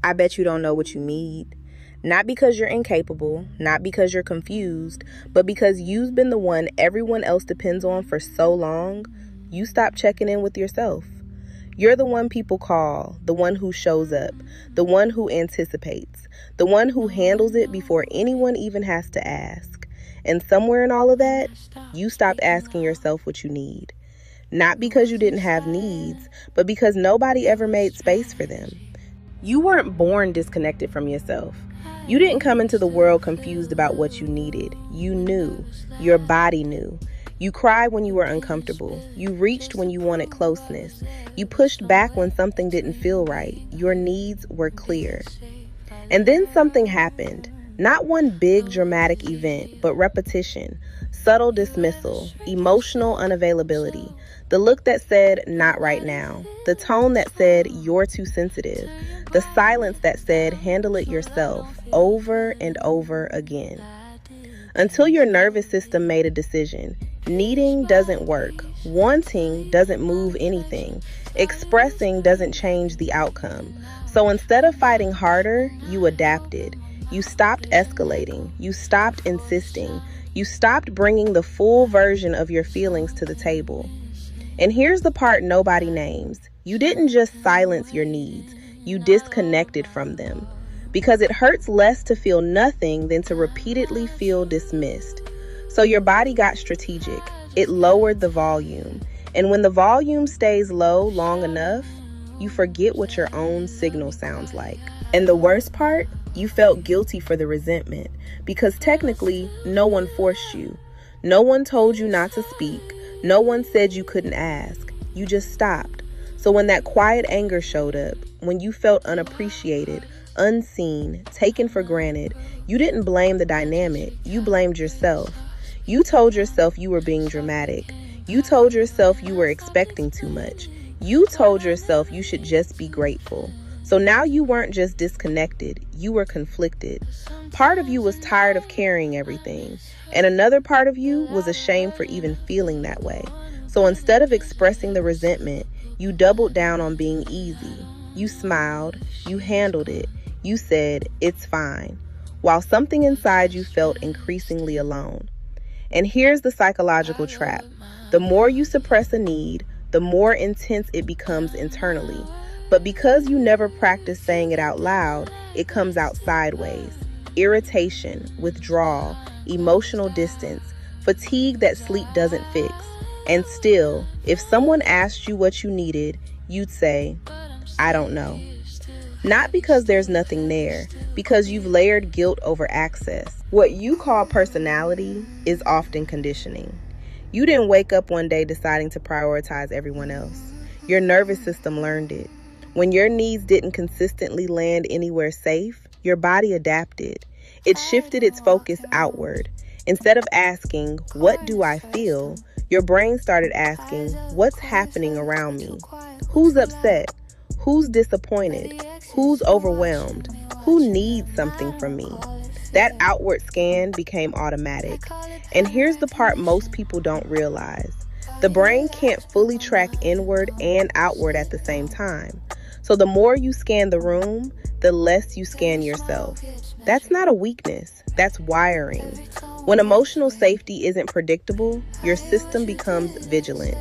I bet you don't know what you need. Not because you're incapable, not because you're confused, but because you've been the one everyone else depends on for so long, you stop checking in with yourself. You're the one people call, the one who shows up, the one who anticipates, the one who handles it before anyone even has to ask. And somewhere in all of that, you stopped asking yourself what you need. Not because you didn't have needs, but because nobody ever made space for them. You weren't born disconnected from yourself. You didn't come into the world confused about what you needed. You knew. Your body knew. You cried when you were uncomfortable. You reached when you wanted closeness. You pushed back when something didn't feel right. Your needs were clear. And then something happened. Not one big dramatic event, but repetition, subtle dismissal, emotional unavailability, the look that said, not right now, the tone that said, you're too sensitive, the silence that said, handle it yourself, over and over again. Until your nervous system made a decision. Needing doesn't work. Wanting doesn't move anything. Expressing doesn't change the outcome. So instead of fighting harder, you adapted. You stopped escalating. You stopped insisting. You stopped bringing the full version of your feelings to the table. And here's the part nobody names. You didn't just silence your needs. You disconnected from them. Because it hurts less to feel nothing than to repeatedly feel dismissed. So your body got strategic. It lowered the volume. And when the volume stays low long enough, you forget what your own signal sounds like. And the worst part, you felt guilty for the resentment. Because technically, no one forced you. No one told you not to speak. No one said you couldn't ask. You just stopped. So when that quiet anger showed up, when you felt unappreciated, unseen, taken for granted, you didn't blame the dynamic. You blamed yourself. You told yourself you were being dramatic. You told yourself you were expecting too much. You told yourself you should just be grateful. So now you weren't just disconnected, you were conflicted. Part of you was tired of carrying everything, and another part of you was ashamed for even feeling that way. So instead of expressing the resentment, you doubled down on being easy. You smiled, you handled it, you said, it's fine, while something inside you felt increasingly alone. And here's the psychological trap. The more you suppress a need, the more intense it becomes internally. But because you never practice saying it out loud, it comes out sideways. Irritation, withdrawal, emotional distance, fatigue that sleep doesn't fix. And still, if someone asked you what you needed, you'd say, I don't know. Not because there's nothing there, because you've layered guilt over access. What you call personality is often conditioning. You didn't wake up one day deciding to prioritize everyone else. Your nervous system learned it. When your needs didn't consistently land anywhere safe, your body adapted. It shifted its focus outward. Instead of asking, what do I feel? Your brain started asking, what's happening around me? Who's upset? Who's disappointed? Who's overwhelmed? Who needs something from me? That outward scan became automatic. And here's the part most people don't realize. The brain can't fully track inward and outward at the same time. So the more you scan the room, the less you scan yourself. That's not a weakness, that's wiring. When emotional safety isn't predictable, your system becomes vigilant.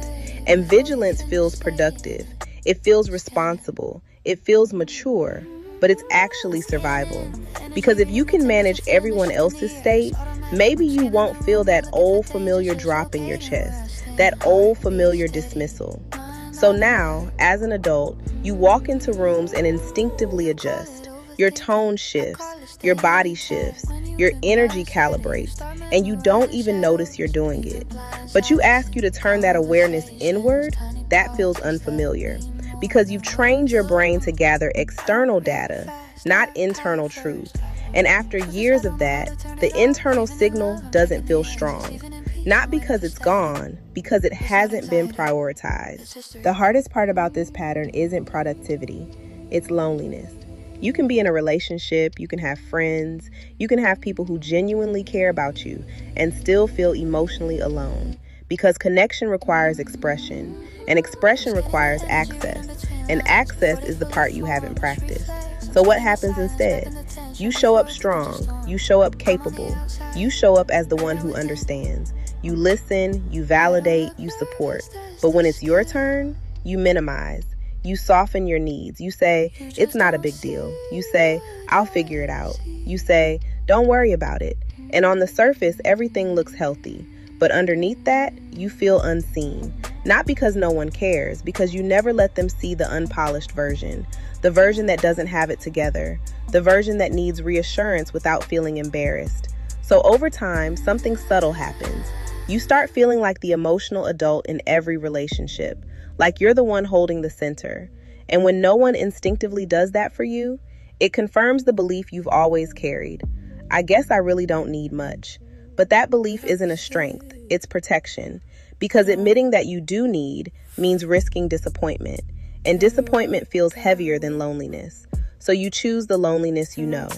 And vigilance feels productive. It feels responsible. It feels mature. But it's actually survival. Because if you can manage everyone else's state, maybe you won't feel that old familiar drop in your chest, that old familiar dismissal. So now, as an adult, you walk into rooms and instinctively adjust. Your tone shifts, your body shifts, your energy calibrates, and you don't even notice you're doing it. But you ask you to turn that awareness inward, that feels unfamiliar. Because you've trained your brain to gather external data, not internal truth. And after years of that, the internal signal doesn't feel strong. Not because it's gone, because it hasn't been prioritized. The hardest part about this pattern isn't productivity, it's loneliness. You can be in a relationship, you can have friends, you can have people who genuinely care about you and still feel emotionally alone. Because connection requires expression, and expression requires access, and access is the part you haven't practiced. So what happens instead? You show up strong. You show up capable. You show up as the one who understands. You listen, you validate, you support. But when it's your turn, you minimize. You soften your needs. You say, it's not a big deal. You say, I'll figure it out. You say, don't worry about it. And on the surface, everything looks healthy. But underneath that, you feel unseen. Not because no one cares, because you never let them see the unpolished version, the version that doesn't have it together, the version that needs reassurance without feeling embarrassed. So over time, something subtle happens. You start feeling like the emotional adult in every relationship, like you're the one holding the center. And when no one instinctively does that for you, it confirms the belief you've always carried. I guess I really don't need much. But that belief isn't a strength, it's protection. Because admitting that you do need means risking disappointment. And disappointment feels heavier than loneliness. So you choose the loneliness you know.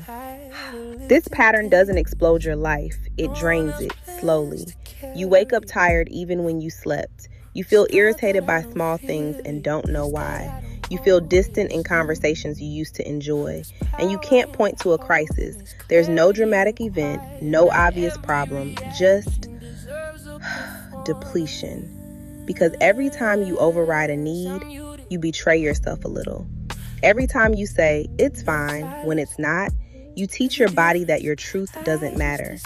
This pattern doesn't explode your life, it drains it slowly. You wake up tired even when you slept. You feel irritated by small things and don't know why. You feel distant in conversations you used to enjoy. And you can't point to a crisis. There's no dramatic event, no obvious problem, just depletion. Because every time you override a need, you betray yourself a little. Every time you say, it's fine, when it's not, you teach your body that your truth doesn't matter.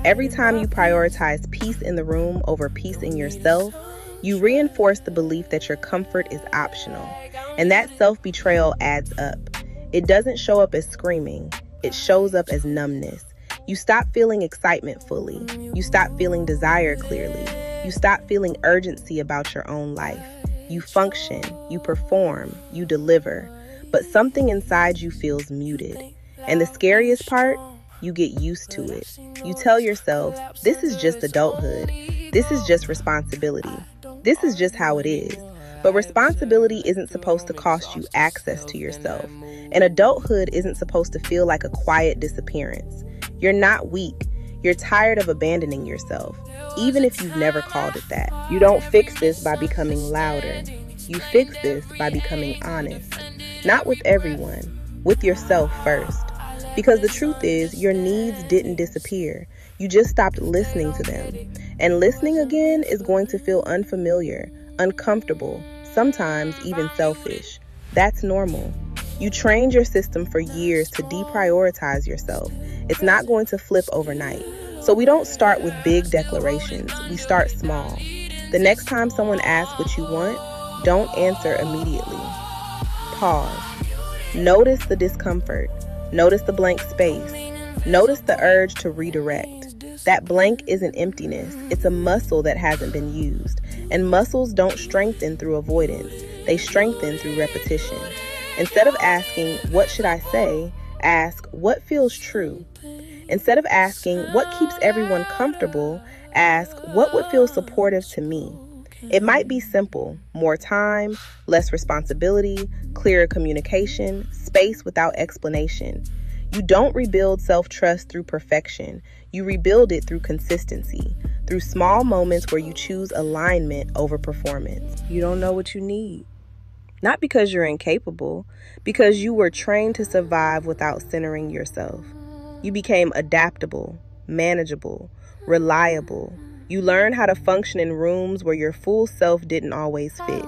Every time you prioritize peace in the room over peace in yourself, you reinforce the belief that your comfort is optional. And that self-betrayal adds up. It doesn't show up as screaming. It shows up as numbness. You stop feeling excitement fully. You stop feeling desire clearly. You stop feeling urgency about your own life. You function, you perform, you deliver. But something inside you feels muted. And the scariest part, you get used to it. You tell yourself, this is just adulthood. This is just responsibility. This is just how it is. But responsibility isn't supposed to cost you access to yourself. And adulthood isn't supposed to feel like a quiet disappearance. You're not weak. You're tired of abandoning yourself, even if you've never called it that. You don't fix this by becoming louder. You fix this by becoming honest. Not with everyone, with yourself first. Because the truth is, your needs didn't disappear. You just stopped listening to them. And listening again is going to feel unfamiliar, uncomfortable, sometimes even selfish. That's normal. You trained your system for years to deprioritize yourself. It's not going to flip overnight. So we don't start with big declarations. We start small. The next time someone asks what you want, don't answer immediately. Pause. Notice the discomfort. Notice the blank space. Notice the urge to redirect. That blank isn't emptiness. It's a muscle that hasn't been used. And muscles don't strengthen through avoidance. They strengthen through repetition. Instead of asking, what should I say? Ask, what feels true? Instead of asking, what keeps everyone comfortable? Ask, what would feel supportive to me? It might be simple: more time, less responsibility, clearer communication, space without explanation. You don't rebuild self-trust through perfection. You rebuild it through consistency, through small moments where you choose alignment over performance. You don't know what you need. Not because you're incapable, because you were trained to survive without centering yourself. You became adaptable, manageable, reliable. You learned how to function in rooms where your full self didn't always fit.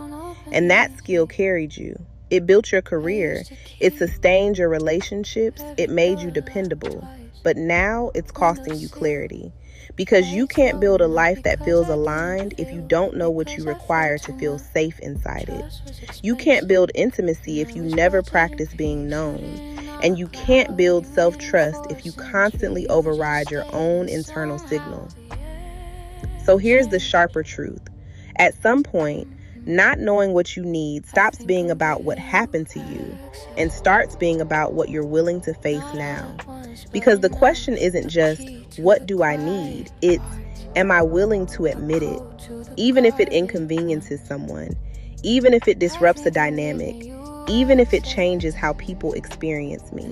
And that skill carried you. It built your career. It sustained your relationships. It made you dependable. But now it's costing you clarity. Because you can't build a life that feels aligned if you don't know what you require to feel safe inside it. You can't build intimacy if you never practice being known. And you can't build self-trust if you constantly override your own internal signal. So here's the sharper truth. At some point, not knowing what you need stops being about what happened to you and starts being about what you're willing to face now. Because the question isn't just, what do I need? It's, am I willing to admit it? Even if it inconveniences someone, even if it disrupts a dynamic, even if it changes how people experience me.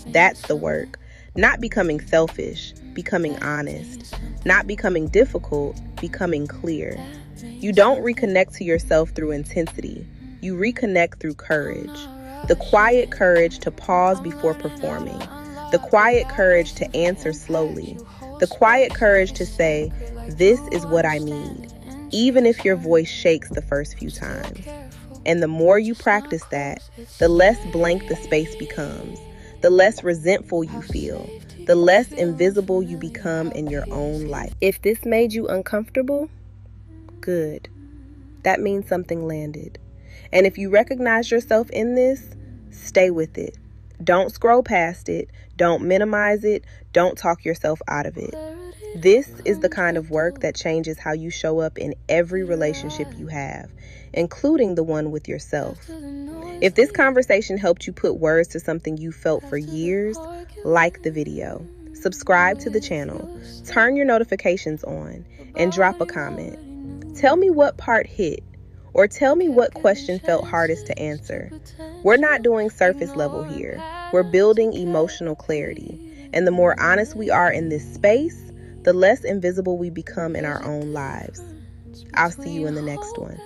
That's the work. Not becoming selfish, becoming honest. Not becoming difficult, becoming clear. You don't reconnect to yourself through intensity. You reconnect through courage. The quiet courage to pause before performing. The quiet courage to answer slowly. The quiet courage to say, this is what I need, even if your voice shakes the first few times. And the more you practice that, the less blank the space becomes, the less resentful you feel, the less invisible you become in your own life. If this made you uncomfortable, good. That means something landed. And if you recognize yourself in this, stay with it. Don't scroll past it. Don't minimize it. Don't talk yourself out of it. This is the kind of work that changes how you show up in every relationship you have, including the one with yourself. If this conversation helped you put words to something you felt for years, like the video, subscribe to the channel, turn your notifications on, and drop a comment. Tell me what part hit, or tell me what question felt hardest to answer. We're not doing surface level here. We're building emotional clarity. And the more honest we are in this space, the less invisible we become in our own lives. I'll see you in the next one.